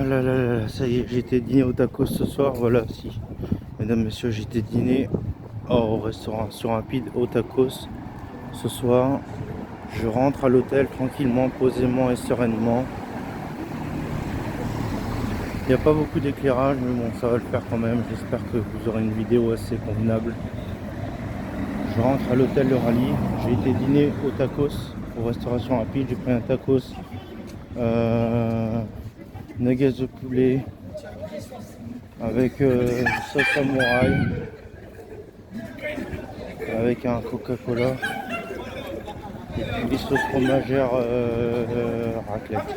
là là là, ça y est, j'ai été dîner au tacos ce soir, voilà, si. Mesdames, messieurs, j'ai été dîner au restauration rapide au tacos ce soir. Je rentre à l'hôtel tranquillement, posément et sereinement. Il n'y a pas beaucoup d'éclairage, mais bon, ça va le faire quand même. J'espère que vous aurez une vidéo assez convenable. Je rentre à l'hôtel Le Rallye. J'ai été dîner au tacos, au restauration rapide. J'ai pris un tacos, nuggets de poulet avec sauce samouraï, avec un Coca-Cola et puis des sauces fromagères raclette.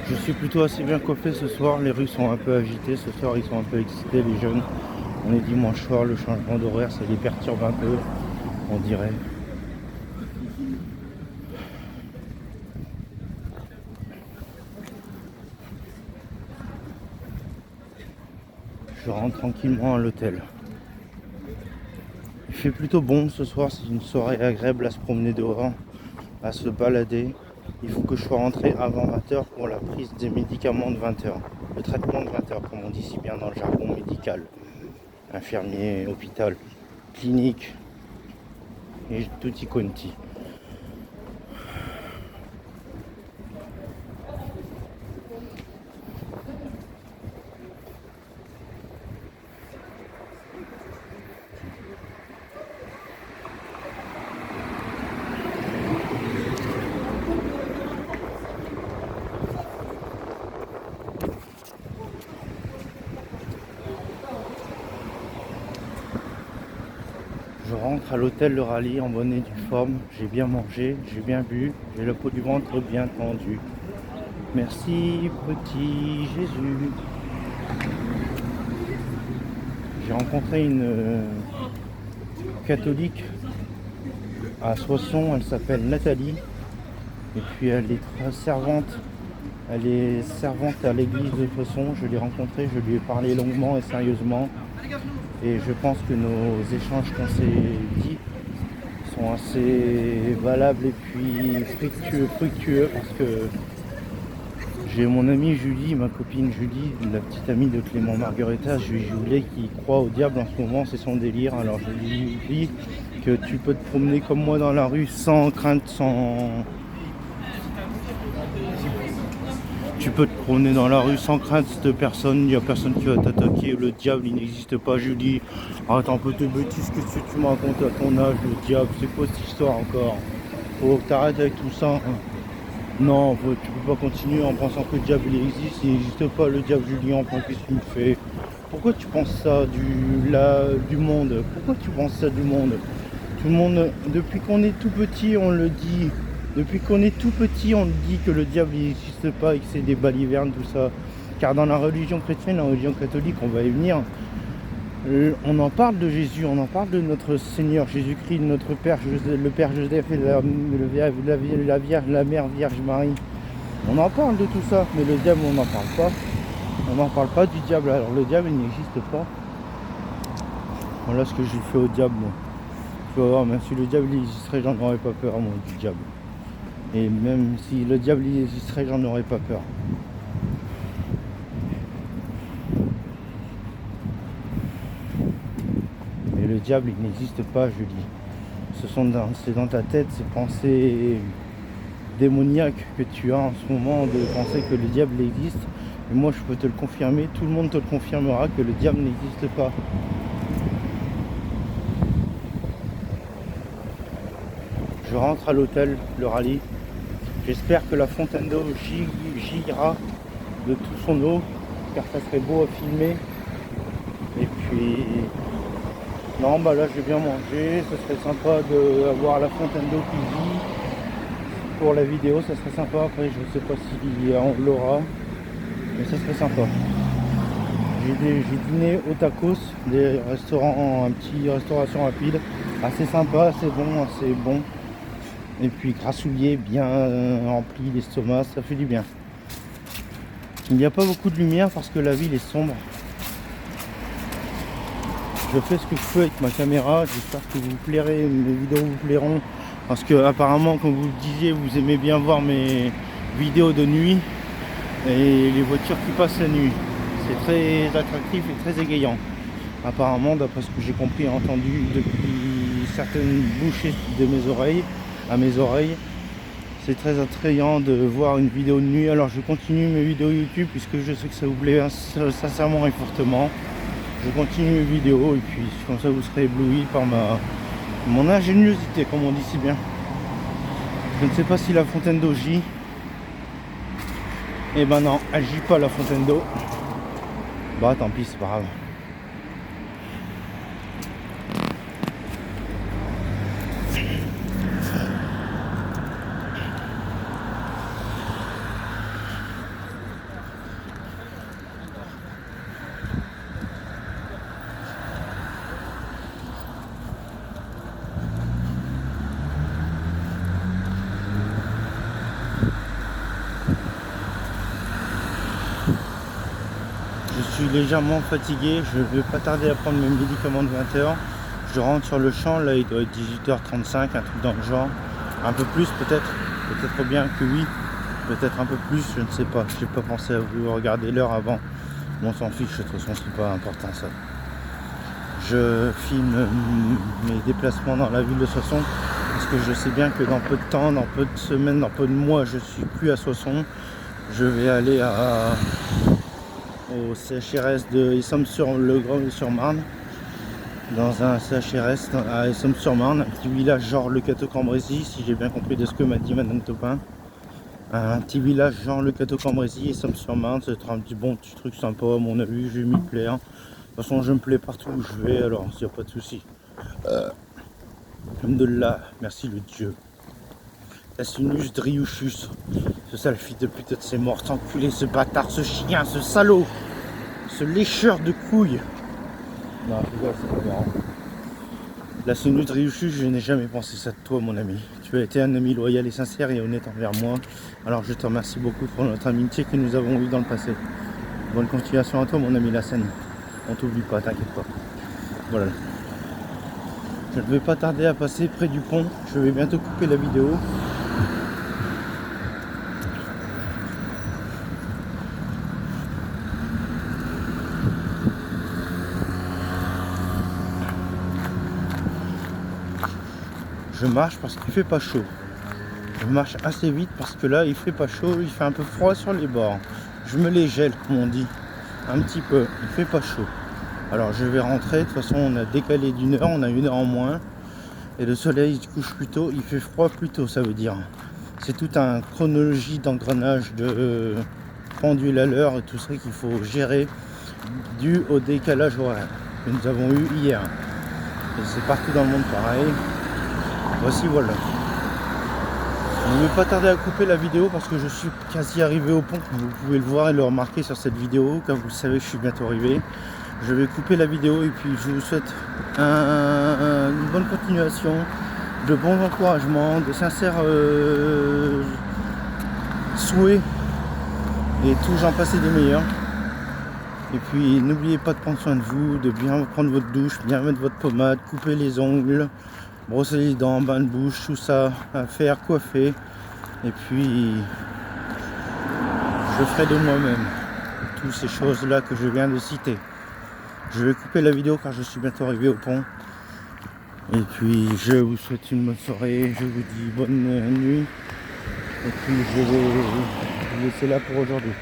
Je suis plutôt assez bien coiffé ce soir, les rues sont un peu agitées, ce soir ils sont un peu excités les jeunes. On est dimanche soir, le changement d'horaire ça les perturbe un peu, on dirait. Je rentre tranquillement à l'hôtel. Il fait plutôt bon ce soir, c'est une soirée agréable à se promener dehors, à se balader. Il faut que je sois rentré avant 20h pour la prise des médicaments de 20h. Le traitement de 20h, comme on dit si bien dans le jargon médical. Infirmier, hôpital, clinique et tutti quanti. Je rentre à l'hôtel Le Rallye en bonne et due forme. J'ai bien mangé, j'ai bien bu, j'ai la peau du ventre bien tendue. Merci petit Jésus. J'ai rencontré une catholique à Soissons, elle s'appelle Nathalie. Et puis elle est servante. Elle est servante à l'église de Soissons. Je l'ai rencontrée, je lui ai parlé longuement et sérieusement. Et je pense que nos échanges qu'on s'est dit sont assez valables et puis fructueux parce que j'ai mon amie Julie, ma copine Julie, la petite amie de Clément Margareta, Julie qui croit au diable en ce moment, c'est son délire. Alors je lui dis que tu peux te promener comme moi dans la rue sans crainte, Tu peux te promener dans la rue sans crainte de personne, il n'y a personne qui va t'attaquer, le diable il n'existe pas. Julie, arrête un peu de bêtises, qu'est-ce que tu me racontes à ton âge, le diable, c'est quoi cette histoire encore? Faut que t'arrêtes avec tout ça. Non, tu peux pas continuer en pensant que le diable il existe, il n'existe pas le diable Julien, qu'est-ce que tu me fais? Pourquoi tu penses ça du monde? Pourquoi tu penses ça du monde? Tout le monde, depuis qu'on est tout petit, on le dit. Depuis qu'on est tout petit, on dit que le diable n'existe pas et que c'est des balivernes, tout ça. Car dans la religion chrétienne, la religion catholique, on va y venir, on en parle de Jésus, on en parle de notre Seigneur Jésus-Christ, notre Père, le Père Joseph et la Mère Vierge Marie. On en parle de tout ça, mais le diable, on n'en parle pas. On n'en parle pas du diable, alors le diable, il n'existe pas. Voilà ce que j'ai fait au diable, moi. Tu vas voir, même si le diable il existerait, j'en aurais pas peur, moi, du diable. Et même si le diable il existerait, j'en aurais pas peur. Mais le diable, il n'existe pas, je dis. C'est dans ta tête, ces pensées démoniaques que tu as en ce moment de penser que le diable existe. Et moi, je peux te le confirmer, tout le monde te le confirmera que le diable n'existe pas. Je rentre à l'hôtel, Le Rallye. J'espère que la fontaine d'eau gîra de tout son eau, car ça serait beau à filmer. Et puis, non, bah là j'ai bien mangé, ce serait sympa d'avoir la fontaine d'eau qui gît. Pour la vidéo, ça serait sympa. Après, je sais pas si on l'aura, mais ça serait sympa. J'ai dîné au tacos, des restaurants, un petit restauration rapide, assez sympa, assez bon. Et puis grassouillet, bien rempli l'estomac, ça fait du bien. Il n'y a pas beaucoup de lumière parce que la ville est sombre. Je fais ce que je peux avec ma caméra, j'espère que vous plairez, mes vidéos vous plairont. Parce que apparemment, comme vous le disiez, vous aimez bien voir mes vidéos de nuit et les voitures qui passent la nuit. C'est très attractif et très égayant. Apparemment, d'après ce que j'ai compris et entendu depuis certaines bouchées de mes oreilles, à mes oreilles, c'est très attrayant de voir une vidéo de nuit. Alors je continue mes vidéos YouTube puisque je sais que ça vous plaît sincèrement et fortement. Je continue mes vidéos et puis comme ça vous serez ébloui par mon ingéniosité, comme on dit si bien. Je ne sais pas si la fontaine d'eau gît. Eh ben non, elle gît pas la fontaine d'eau. Bah tant pis, c'est pas grave. Je suis légèrement fatigué, je vais pas tarder à prendre mes médicaments de 20h. Je rentre sur le champ, là il doit être 18h35, un truc dans le genre. Un peu plus peut-être, peut-être bien que oui, peut-être un peu plus, je ne sais pas. J'ai pas pensé à vous regarder l'heure avant. Bon, on s'en fiche, de toute façon c'est pas important ça. Je filme mes déplacements dans la ville de Soissons parce que je sais bien que dans peu de temps, dans peu de semaines, dans peu de mois, je suis plus à Soissons. Je vais aller au CHRS de Essômes-sur-le-Grand-sur-Marne, dans un CHRS à Essômes-sur-Marne, un petit village genre le Cateau-Cambrésis, si j'ai bien compris de ce que m'a dit Madame Topin. Un petit village genre le Cateau-Cambrésis, Essômes-sur-Marne, c'est un petit petit truc sympa à mon avis, je vais m'y plaire. De toute façon je me plais partout où je vais, alors il n'y a pas de souci. Alhamdoulilah, merci le Dieu. Assinus Driouchus, ce sale fils de pute de ses morts, cet enculé, ce bâtard, ce chien, ce salaud, ce lécheur de couilles. Non, je rigole, c'est pas marrant. La Sinus Driouchus, je n'ai jamais pensé ça de toi, mon ami. Tu as été un ami loyal et sincère et honnête envers moi. Alors je te remercie beaucoup pour notre amitié que nous avons eue dans le passé. Bonne continuation à toi, mon ami Lassane. On t'oublie pas, t'inquiète pas. Voilà. Je ne vais pas tarder à passer près du pont. Je vais bientôt couper la vidéo. Je marche parce qu'il fait pas chaud. Je marche assez vite parce que là il fait pas chaud, il fait un peu froid sur les bords. Je me les gèle comme on dit. Un petit peu, il fait pas chaud. Alors je vais rentrer, de toute façon on a décalé d'une heure, on a une heure en moins. Et le soleil se couche plus tôt, il fait froid plus tôt, ça veut dire. C'est toute une chronologie d'engrenage de pendule à l'heure et tout ça qu'il faut gérer dû au décalage horaire que nous avons eu hier. Et c'est partout dans le monde pareil. Voici, voilà. Je ne vais pas tarder à couper la vidéo parce que je suis quasi arrivé au pont. Vous pouvez le voir et le remarquer sur cette vidéo. Comme vous le savez, je suis bientôt arrivé. Je vais couper la vidéo et puis je vous souhaite une bonne continuation, de bons encouragements, de sincères souhaits et tout, j'en passe des meilleurs. Et puis n'oubliez pas de prendre soin de vous, de bien prendre votre douche, bien mettre votre pommade, couper les ongles, brosser les dents, bain de bouche, tout ça à faire, coiffer. Et puis je ferai de moi-même toutes ces choses-là que je viens de citer. Je vais couper la vidéo car je suis bientôt arrivé au pont. Et puis je vous souhaite une bonne soirée, je vous dis bonne nuit. Et puis je vais vous laisser là pour aujourd'hui.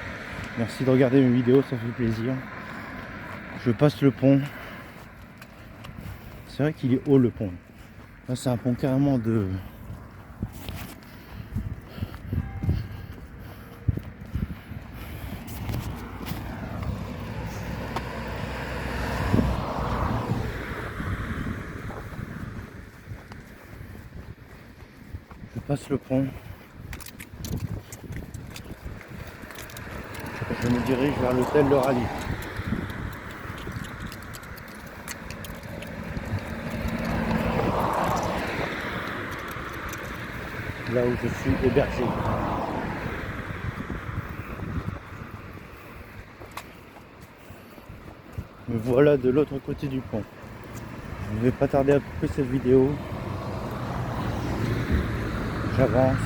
Merci de regarder mes vidéos, ça fait plaisir. Je passe le pont. C'est vrai qu'il est haut le pont. Là c'est un pont carrément de... Je passe le pont. Je me dirige vers l'hôtel Le Rallye. Là où je suis hébergé. Me voilà de l'autre côté du pont. Je ne vais pas tarder à couper cette vidéo. J'avance,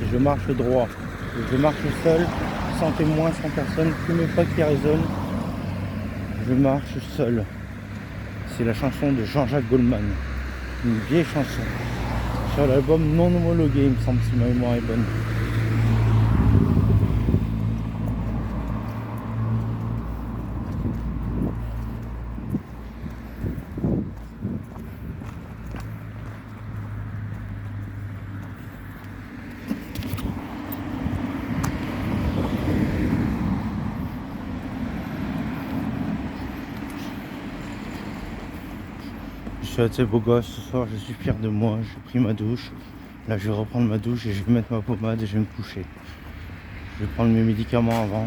et je marche droit. Et je marche seul, sans témoin, sans personne, plus mes pas qui résonnent. Je marche seul. C'est la chanson de Jean-Jacques Goldman, une vieille chanson, sur l'album non homologué, il me semble, si ma mémoire est bonne. Je suis assez beau gosse ce soir, je suis fier de moi, j'ai pris ma douche. Là je vais reprendre ma douche et je vais mettre ma pommade et je vais me coucher. Je vais prendre mes médicaments avant.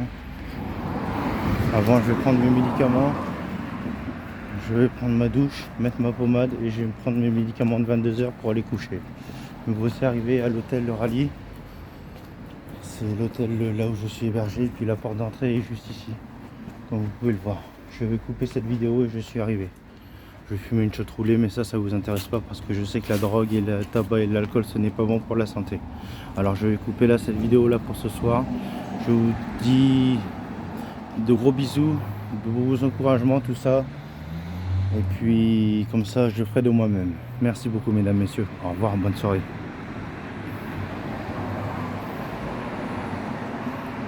Je vais prendre mes médicaments. Je vais prendre ma douche, mettre ma pommade et je vais prendre mes médicaments de 22h pour aller coucher. Donc voici arrivé à l'hôtel Le Rallye. C'est l'hôtel là où je suis hébergé, puis la porte d'entrée est juste ici. Comme vous pouvez le voir. Je vais couper cette vidéo et je suis arrivé. Je vais fumer une chotte roulée, mais ça vous intéresse pas parce que je sais que la drogue et le tabac et l'alcool ce n'est pas bon pour la santé. Alors je vais couper là cette vidéo là pour ce soir. Je vous dis de gros bisous, de beaux encouragements, tout ça. Et puis comme ça je ferai de moi-même. Merci beaucoup mesdames, messieurs. Au revoir, bonne soirée.